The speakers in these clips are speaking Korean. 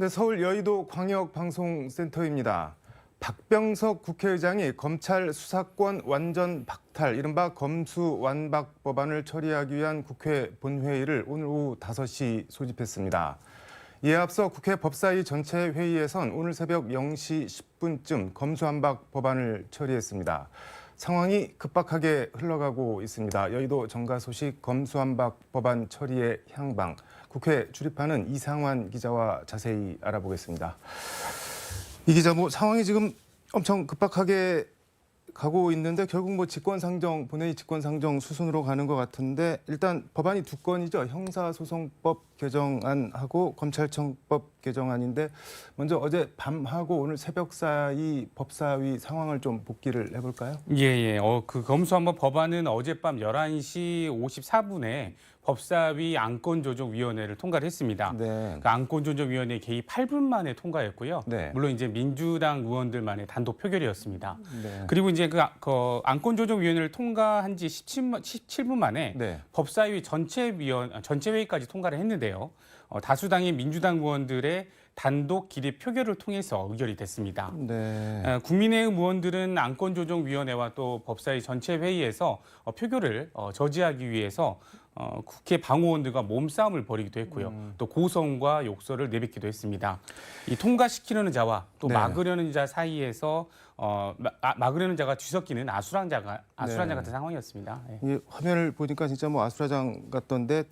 네, 서울 여의도 광역방송센터입니다. 박병석 국회의장이 검찰 수사권 완전 박탈, 이른바 검수완박 법안을 처리하기 위한 국회 본회의를 오늘 오후 5시 소집했습니다. 이에 앞서 국회 법사위 전체 회의에선 오늘 새벽 0시 10분쯤 검수완박 법안을 처리했습니다. 상황이 급박하게 흘러가고 있습니다. 여의도 정가 소식 검수완박 법안 처리의 향방. 국회 출입하는 이상환 기자와 자세히 알아보겠습니다. 이 기자, 상황이 지금 엄청 급박하게 가고 있는데 결국 본회의 직권상정 수순으로 가는 것 같은데, 일단 법안이 두 건이죠. 형사소송법 개정안하고 검찰청법 개정안인데, 먼저 어제 밤하고 오늘 새벽 사이 법사위 상황을 좀 복기를 해볼까요? 예. 그 검수완박 법안은 어젯밤 11시 54분에 법사위 안건조정위원회를 통과를 했습니다. 네. 그 안건조정위원회 개의 8분 만에 통과했고요. 네. 물론 이제 민주당 의원들만의 단독 표결이었습니다. 네. 그리고 이제 그 안건조정위원회를 통과한 지 17분 만에 네. 법사위 전체 회의까지 통과를 했는데요. 다수당의 민주당 의원들의 단독 기립 표결을 통해서 의결이 됐습니다. 네. 국민의힘 의원들은 안건조정위원회와 또 법사위 전체 회의에서 표결을 저지하기 위해서 국회 방호원들과 몸싸움을 벌이기도 했고요. 또 고성과 욕설을 내뱉기도 했습니다. 이 통과시키려는 자와 또 네. 막으려는 자 사이에서 막으려는 자가 뒤섞이는 아수라장 네. 같은 상황이었습니다. 예. 이 화면을 보니까 진짜 아수라장 같던데,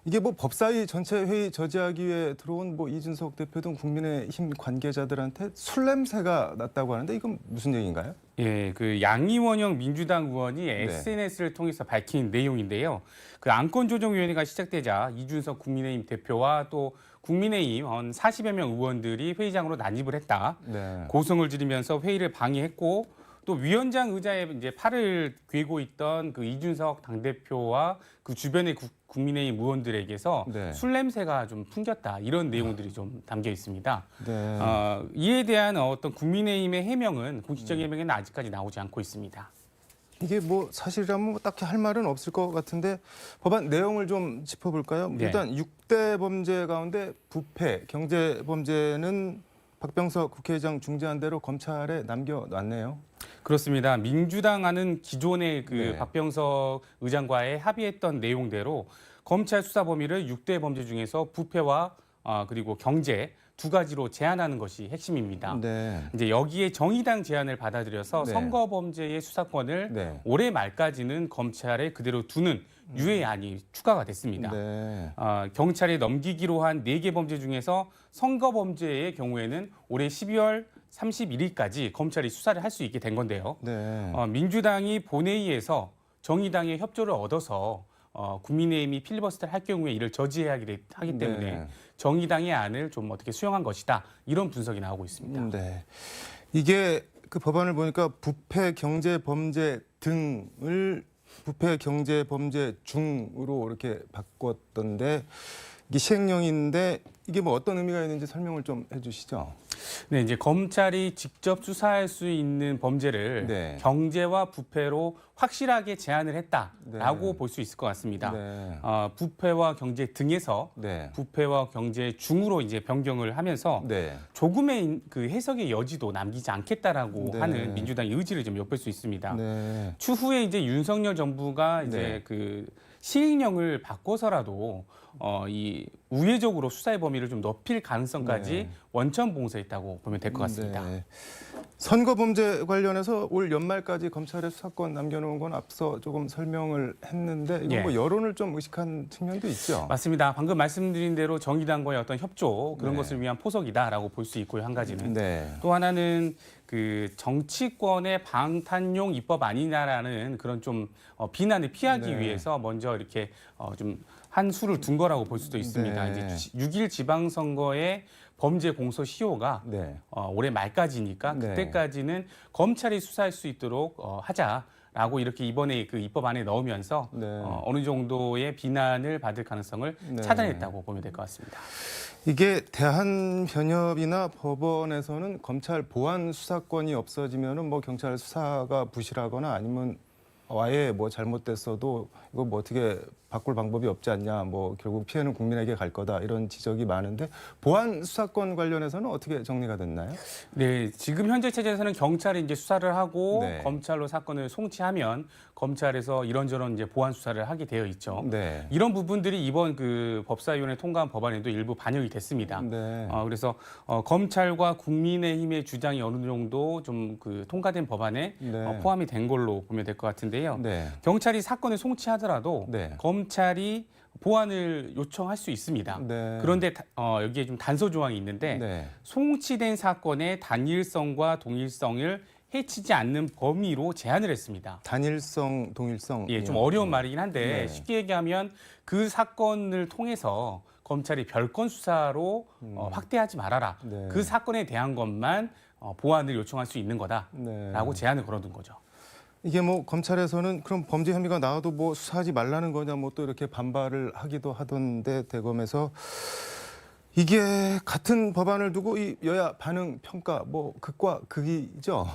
이게 법사위 전체 회의 저지하기 위해 들어온 이준석 대표 등 국민의힘 관계자들한테 술 냄새가 났다고 하는데, 이건 무슨 얘기인가요? 예, 그 양이원영 민주당 의원이 SNS를 통해서 밝힌 내용인데요. 그 안건조정위원회가 시작되자 이준석 국민의힘 대표와 또 국민의힘 한 40여 명 의원들이 회의장으로 난입을 했다. 네. 고성을 지르면서 회의를 방해했고, 또 위원장 의자에 이제 팔을 괴고 있던 그 이준석 당대표와 그 주변의 국민의힘 의원들에게서 네. 술 냄새가 좀 풍겼다, 이런 내용들이 좀 담겨 있습니다. 네. 이에 대한 어떤 국민의힘의 해명은, 공식적인 해명은 아직까지 나오지 않고 있습니다. 이게 사실이라면 딱히 할 말은 없을 것 같은데, 법안 내용을 좀 짚어볼까요? 네. 일단 6대 범죄 가운데 부패, 경제 범죄는 박병석 국회의장 중재한 대로 검찰에 남겨놨네요. 그렇습니다. 민주당안은 기존의 네. 박병석 의장과의 합의했던 내용대로 검찰 수사 범위를 6대 범죄 중에서 부패와 그리고 경제 두 가지로 제한하는 것이 핵심입니다. 네. 이제 여기에 정의당 제안을 받아들여서 네. 선거 범죄의 수사권을 네. 올해 말까지는 검찰에 그대로 두는 유예안이 추가가 됐습니다. 네. 경찰에 넘기기로 한 4개 범죄 중에서 선거 범죄의 경우에는 올해 12월 31일까지 검찰이 수사를 할 수 있게 된 건데요. 네. 민주당이 본회의에서 정의당의 협조를 얻어서 국민의힘이 필리버스터를 할 경우에 이를 저지해야 하기 때문에 네. 정의당의 안을 좀 어떻게 수용한 것이다, 이런 분석이 나오고 있습니다. 네. 이게 그 법안을 보니까 부패, 경제 범죄 등을 부패, 경제 범죄 중으로 이렇게 바꿨던데, 이게 시행령인데 이게 어떤 의미가 있는지 설명을 좀 해주시죠. 네, 이제 검찰이 직접 수사할 수 있는 범죄를 네. 경제와 부패로 확실하게 제한을 했다라고 네. 볼 수 있을 것 같습니다. 네. 부패와 경제 등에서 네. 부패와 경제 중으로 이제 변경을 하면서 네. 조금의 그 해석의 여지도 남기지 않겠다라고 네. 하는 민주당의 의지를 좀 엿볼 수 있습니다. 네. 추후에 이제 윤석열 정부가 이제 네. 그 시행령을 바꿔서라도 이 우회적으로 수사의 범위를 좀 높일 가능성까지 네. 원천 봉쇄했다고 보면 될 것 같습니다. 네. 선거 범죄 관련해서 올 연말까지 검찰에 수사권 남겨놓은 건 앞서 조금 설명을 했는데, 이건 예. 여론을 좀 의식한 측면도 있죠. 맞습니다. 방금 말씀드린 대로 정의당과의 어떤 협조, 그런 네. 것을 위한 포석이다라고 볼 수 있고요. 한 가지는. 네. 또 하나는 그 정치권의 방탄용 입법 아니냐라는 그런 좀 비난을 피하기 네. 위해서 먼저 이렇게 좀 한 수를 둔 거라고 볼 수도 있습니다. 네. 이제 6일 지방선거의 범죄 공소 시효가 네. 올해 말까지니까 네. 그때까지는 검찰이 수사할 수 있도록 하자라고 이렇게 이번에 그 입법안에 넣으면서 네. 어느 정도의 비난을 받을 가능성을 네. 차단했다고 보면 될 것 같습니다. 이게 대한변협이나 법원에서는 검찰 보안 수사권이 없어지면은 경찰 수사가 부실하거나 아니면 아예 잘못됐어도 이거 어떻게 바꿀 방법이 없지 않냐, 뭐 결국 피해는 국민에게 갈 거다 이런 지적이 많은데 보안 수사권 관련해서는 어떻게 정리가 됐나요? 네, 지금 현재 체제에서는 경찰이 이제 수사를 하고 네. 검찰로 사건을 송치하면 검찰에서 이런저런 이제 보안 수사를 하게 되어 있죠. 네. 이런 부분들이 이번 그 법사위원회 통과한 법안에도 일부 반영이 됐습니다. 네. 그래서 검찰과 국민의힘의 주장이 어느 정도 좀 그 통과된 법안에 네. 포함이 된 걸로 보면 될 것 같은데요. 네. 경찰이 사건을 송치하더라도 네. 검찰이 보안을 요청할 수 있습니다. 네. 그런데 여기에 좀 단서 조항이 있는데 네. 송치된 사건의 단일성과 동일성을 해치지 않는 범위로 제한을 했습니다. 단일성, 동일성. 예, 좀 어려운 말이긴 한데 네. 쉽게 얘기하면 그 사건을 통해서 검찰이 별건 수사로 확대하지 말아라. 네. 그 사건에 대한 것만 보완을 요청할 수 있는 거다라고 네. 제한을 걸어둔 거죠. 이게 뭐 검찰에서는 그럼 범죄 혐의가 나와도 뭐 수사하지 말라는 거냐 뭐 또 이렇게 반발을 하기도 하던데 대검에서 이게 같은 법안을 두고 이 여야 반응 평가 뭐 극과 극이죠.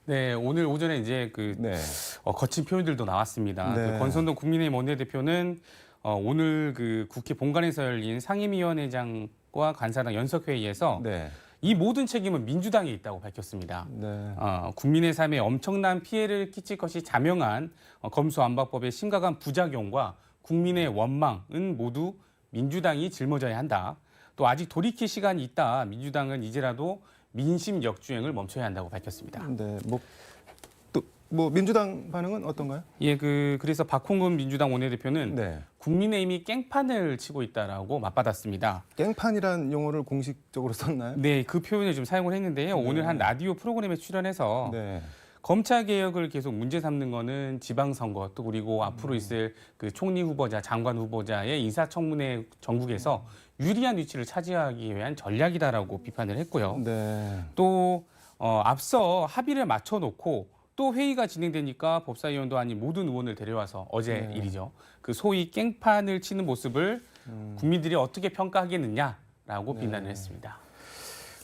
네, 오늘 오전에 이제 그 네. 거친 표현들도 나왔습니다. 네. 그 권선동 국민의힘 원내대표는 오늘 그 국회 본관에서 열린 상임위원회장과 간사당 연석회의에서 네. 이 모든 책임은 민주당에 있다고 밝혔습니다. 네. 국민의 삶에 엄청난 피해를 끼칠 것이 자명한 검수완박법의 심각한 부작용과 국민의 원망은 모두 민주당이 짊어져야 한다. 또 아직 돌이킬 시간이 있다. 민주당은 이제라도 민심 역주행을 멈춰야 한다고 밝혔습니다. 네. 뭐 민주당 반응은 어떤가요? 예, 그래서 박홍근 민주당 원내대표는 네. 국민의힘이 깽판을 치고 있다라고 맞받았습니다. 깽판이란 용어를 공식적으로 썼나요? 네, 그 표현을 좀 사용을 했는데요. 네. 오늘 한 라디오 프로그램에 출연해서 네. 검찰 개혁을 계속 문제 삼는 거는 지방선거 또 그리고 앞으로 있을 그 총리 후보자, 장관 후보자의 인사청문회 전국에서 유리한 위치를 차지하기 위한 전략이다라고 비판을 했고요. 네. 또 앞서 합의를 맞춰놓고 또 회의가 진행되니까 법사위원도 아닌 모든 의원을 데려와서 어제 네. 일이죠. 그 소위 깽판을 치는 모습을 국민들이 어떻게 평가하겠느냐라고 비난을 했습니다.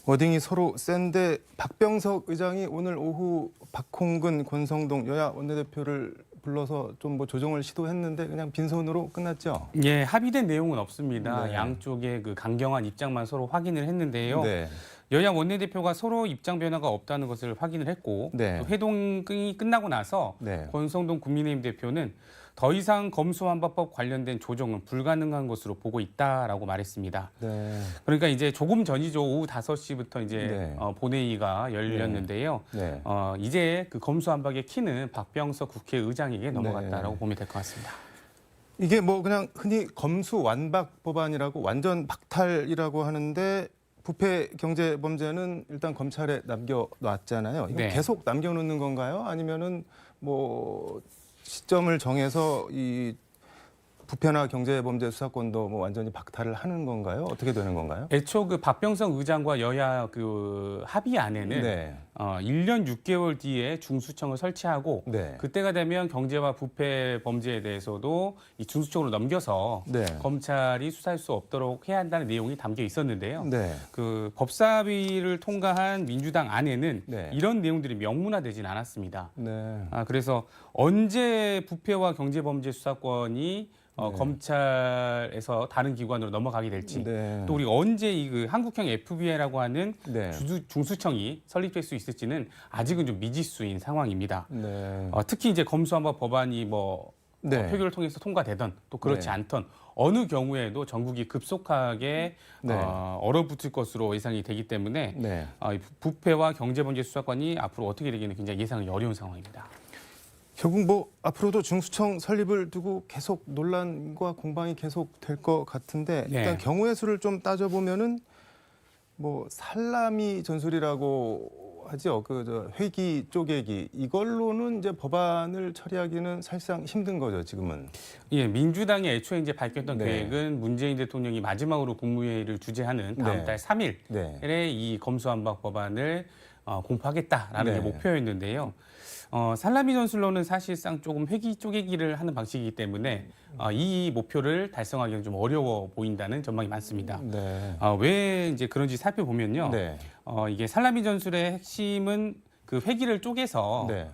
워딩이 서로 센데 박병석 의장이 오늘 오후 박홍근, 권성동 여야 원내대표를 불러서 좀 뭐 조정을 시도했는데 그냥 빈손으로 끝났죠. 예, 합의된 내용은 없습니다. 네. 양쪽의 그 강경한 입장만 서로 확인을 했는데요. 네. 여야 원내대표가 서로 입장 변화가 없다는 것을 확인을 했고 네. 또 회동이 끝나고 나서 네. 권성동 국민의힘 대표는 더 이상 검수완박법 관련된 조정은 불가능한 것으로 보고 있다라고 말했습니다. 네. 그러니까 이제 조금 전이죠. 오후 5시부터 이제 네. 본회의가 열렸는데요. 네. 이제 그 검수완박의 키는 박병석 국회의장에게 넘어갔다라고 네. 보면 될 것 같습니다. 이게 뭐 그냥 흔히 검수완박 법안이라고 완전 박탈이라고 하는데 부패 경제 범죄는 일단 검찰에 남겨놨잖아요. 이거 네. 계속 남겨놓는 건가요? 아니면은 뭐 시점을 정해서 이 부패나 경제범죄 수사권도 뭐 완전히 박탈을 하는 건가요? 어떻게 되는 건가요? 애초 그 박병석 의장과 여야 그 합의안에는 네. 1년 6개월 뒤에 중수청을 설치하고 네. 그때가 되면 경제와 부패 범죄에 대해서도 이 중수청으로 넘겨서 네. 검찰이 수사할 수 없도록 해야 한다는 내용이 담겨 있었는데요. 네. 그 법사위를 통과한 민주당 안에는 네. 이런 내용들이 명문화되진 않았습니다. 네. 그래서 언제 부패와 경제범죄 수사권이 네. 검찰에서 다른 기관으로 넘어가게 될지 네. 또 우리가 언제 이 그 한국형 FBI라고 하는 네. 중수청이 설립될 수 있을지는 아직은 좀 미지수인 상황입니다. 네. 특히 이제 검수완박 법안이 네. 표결을 통해서 통과되던 또 그렇지 네. 않던 어느 경우에도 전국이 급속하게 네. 얼어붙을 것으로 예상이 되기 때문에 네. 이 부패와 경제범죄 수사권이 앞으로 어떻게 되기는 굉장히 예상이 어려운 상황입니다. 결국 뭐 앞으로도 중수청 설립을 두고 계속 논란과 공방이 계속 될 것 같은데 네. 일단 경우의 수를 좀 따져보면은 뭐 살라미 전술이라고 하죠. 저 회기 쪼개기 이걸로는 이제 법안을 처리하기는 사실상 힘든 거죠 지금은. 예, 민주당이 애초에 이제 밝혔던 네. 계획은 문재인 대통령이 마지막으로 국무회의를 주재하는 다음 네. 달 3일에 네. 이 검수완박 법안을 공포하겠다라는 네. 게 목표였는데요. 살라미 전술로는 사실상 조금 회기 쪼개기를 하는 방식이기 때문에 이 목표를 달성하기는 좀 어려워 보인다는 전망이 많습니다. 네. 왜 이제 그런지 살펴보면요. 네. 이게 살라미 전술의 핵심은 그 회기를 쪼개서 네.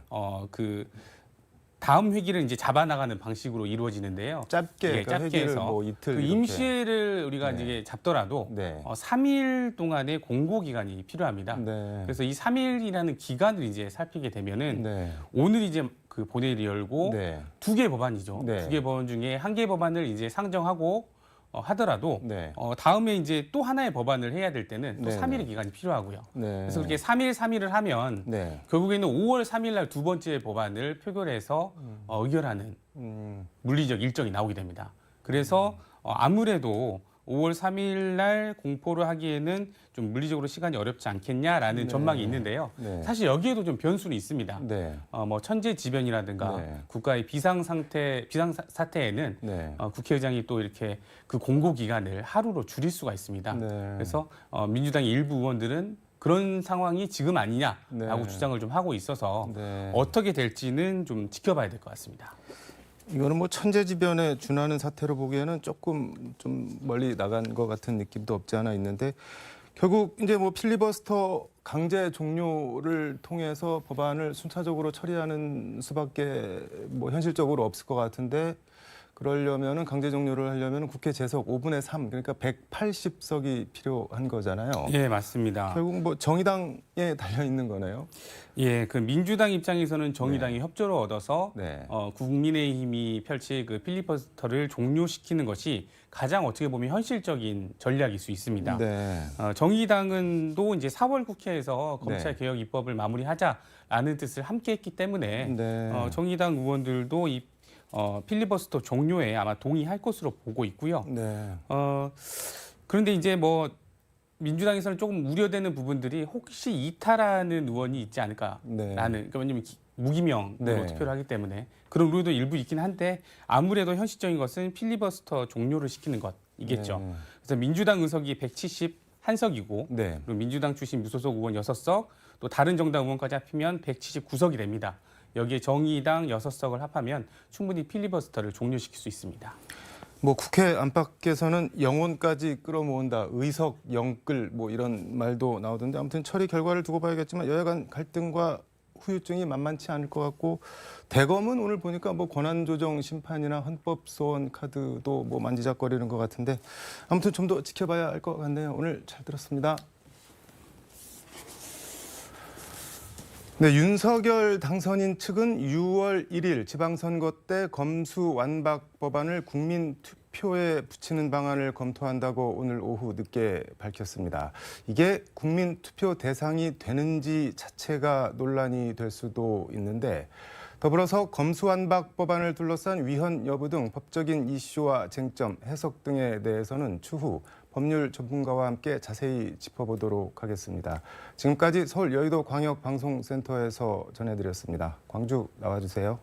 다음 회기를 이제 잡아나가는 방식으로 이루어지는데요. 짧게 예, 그러니까 짧게 회기를 해서 뭐 이틀 그 이렇게. 임시회를 우리가 네. 이제 잡더라도 네. 3일 동안의 공고 기간이 필요합니다. 네. 그래서 이 3일이라는 기간을 이제 살피게 되면은 네. 오늘 이제 그 본회의를 열고 네. 2개 법안이죠. 네. 2개 법안 중에 1개 법안을 이제 상정하고 하더라도 네. 다음에 이제 또 하나의 법안을 해야 될 때는 또 네, 3일의 네. 기간이 필요하고요. 네. 그래서 그렇게 3일을 하면 네. 결국에는 5월 3일 날 두 번째 법안을 표결해서 의결하는 물리적 일정이 나오게 됩니다. 그래서 아무래도 5월 3일 날 공포를 하기에는 좀 물리적으로 시간이 어렵지 않겠냐라는 네. 전망이 있는데요. 네. 사실 여기에도 좀 변수는 있습니다. 네. 뭐 천재지변이라든가 네. 국가의 비상사태에는 네. 국회의장이 또 이렇게 그 공고 기간을 하루로 줄일 수가 있습니다. 네. 그래서 민주당의 일부 의원들은 그런 상황이 지금 아니냐라고 네. 주장을 좀 하고 있어서 네. 어떻게 될지는 좀 지켜봐야 될 것 같습니다. 이거는 뭐 천재지변에 준하는 사태로 보기에는 조금 좀 멀리 나간 것 같은 느낌도 없지 않아 있는데 결국 이제 뭐 필리버스터 강제 종료를 통해서 법안을 순차적으로 처리하는 수밖에 뭐 현실적으로 없을 것 같은데 그러려면은 강제 종료를 하려면 국회 재석 5분의 3 그러니까 180석이 필요한 거잖아요. 예, 맞습니다. 결국 뭐 정의당에 달려 있는 거네요. 예, 그 민주당 입장에서는 정의당이 협조를 얻어서 네. 국민의힘이 펼칠 그 필리버스터를 종료시키는 것이 가장 어떻게 보면 현실적인 전략일 수 있습니다. 네. 정의당은 또 이제 4월 국회에서 네. 검찰 개혁 입법을 마무리하자라는 뜻을 함께했기 때문에 네. 정의당 의원들도 이 필리버스터 종료에 아마 동의할 것으로 보고 있고요. 네. 그런데 이제 뭐 민주당에서는 조금 우려되는 부분들이 혹시 이탈하는 의원이 있지 않을까라는 네. 그러니까 왜냐면 무기명으로 네. 투표를 하기 때문에 그런 우려도 일부 있긴 한데 아무래도 현실적인 것은 필리버스터 종료를 시키는 것이겠죠. 네. 그래서 민주당 의석이 171석이고 네. 그리고 민주당 출신 무소속 의원 6석 또 다른 정당 의원까지 합치면 179석이 됩니다. 여기에 정의당 6석을 합하면 충분히 필리버스터를 종료시킬 수 있습니다. 뭐 국회 안팎에서는 영혼까지 끌어모은다, 의석 영끌 뭐 이런 말도 나오던데 아무튼 처리 결과를 두고 봐야겠지만 여야 간 갈등과 후유증이 만만치 않을 것 같고 대검은 오늘 보니까 뭐 권한조정 심판이나 헌법 소원 카드도 뭐 만지작거리는 것 같은데 아무튼 좀 더 지켜봐야 할 것 같네요. 오늘 잘 들었습니다. 네, 윤석열 당선인 측은 6월 1일 지방선거 때 검수 완박 법안을 국민 투표에 붙이는 방안을 검토한다고 오늘 오후 늦게 밝혔습니다. 이게 국민 투표 대상이 되는지 자체가 논란이 될 수도 있는데 더불어서 검수완박 법안을 둘러싼 위헌 여부 등 법적인 이슈와 쟁점, 해석 등에 대해서는 추후 법률 전문가와 함께 자세히 짚어보도록 하겠습니다. 지금까지 서울 여의도 광역방송센터에서 전해드렸습니다. 광주 나와주세요.